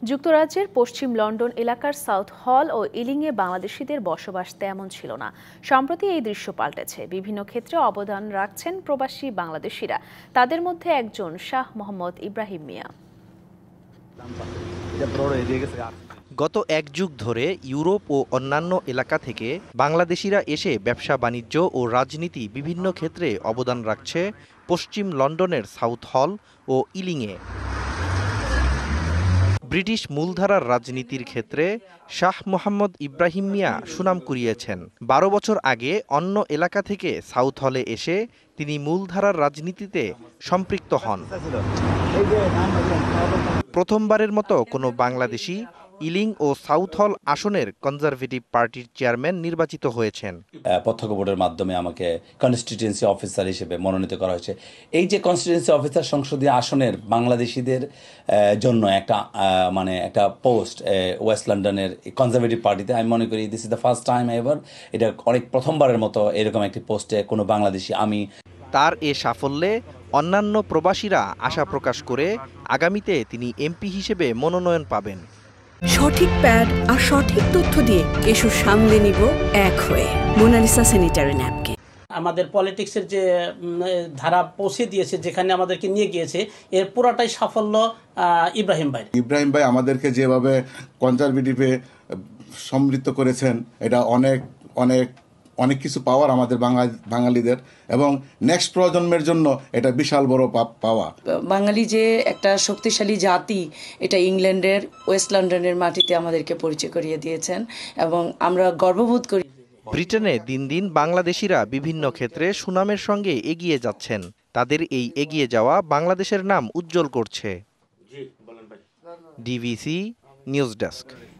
যুক্তরাজ্যের পশ্চিম লন্ডন এলাকার সাউথ হল ও ইলিংয়ে বাংলাদেশিদের বসবাস তেমন ছিল না। সম্প্রতি এই দৃশ্য পাল্টেছে। বিভিন্ন ক্ষেত্রে অবদান রাখছেন প্রবাসী বাংলাদেশিরা। তাদের মধ্যে একজন শাহ মোহাম্মদ ইব্রাহিম মিয়া। গত এক যুগ ধরে ইউরোপ ও অন্যান্য এলাকা থেকে বাংলাদেশিরা এসে ব্যবসা বাণিজ্য ও রাজনীতি বিভিন্ন ক্ষেত্রে অবদান রাখছে পশ্চিম লন্ডনের সাউথ হল ও ইলিংয়ে। ব্রিটিশ মূলধারার রাজনীতির ক্ষেত্রে শাহ মোহাম্মদ ইব্রাহিম মিয়া সুনাম কুড়িয়েছেন। ১২ বছর আগে অন্য এলাকা থেকে সাউথ হলে এসে তিনি মূলধারার রাজনীতিতে সম্পৃক্ত হন। প্রথমবারের মতো কোনো বাংলাদেশি ইলিং ও সাউথ হল আসনের কনজারভেটিভ পার্টির চেয়ারম্যান নির্বাচিত হয়েছেন। প্রত্যক্ষ ভোটের মাধ্যমে আমাকে কনস্টিটিউয়েন্সি অফিসার হিসেবে মনোনীত করা হয়েছে। এই যে কনস্টিটিউয়েন্সি অফিসার সংসদীয় আসনের বাংলাদেশিদের জন্য একটা পোস্ট ওয়েস্ট লন্ডনের কনজারভেটিভ পার্টিতে, আমি মনে করি this is the first time ever. এটা অনেক প্রথমবারের মতো এরকম একটি পোস্টে কোনো বাংলাদেশি। তার এ সাফল্যে অন্যান্য প্রবাসীরা আশা প্রকাশ করে আগামীতে তিনি এমপি হিসেবে মনোনয়ন পাবেন। সঠিক প্যাড আর সঠিক তথ্য দিয়ে এসব সামলে নিব এক হয়ে মোনালিসা স্যানিটারি ন্যাপকিন। আমাদের পলিটিক্সের যে ধারা পৌঁছে দিয়েছে, যেখানে আমাদেরকে নিয়ে গিয়েছে, এর পুরাটাই সাফল্য ইব্রাহিম ভাই আমাদেরকে যেভাবে কনজারভেটিভে সমৃদ্ধ করেছেন, এটা অনেক অনেক অনেক কিছু পাওয়ার আমাদের বাঙালিদের, এবং নেক্সট প্রজন্মের জন্য এটা বিশাল বড় পাওয়া। বাঙালি যে একটা শক্তিশালী জাতি, এটা ইংল্যান্ডের ওয়েস্ট লন্ডনের মাটিতে আমাদেরকে পরিচয় করিয়ে দিয়েছেন এবং আমরা গর্ববোধ করি। ব্রিটেনে দিন দিন বাংলাদেশিরা বিভিন্ন ক্ষেত্রে সুনামের সঙ্গে এগিয়ে যাচ্ছেন। তাদের এই এগিয়ে যাওয়া বাংলাদেশের নাম উজ্জ্বল করছে। DVC news desk.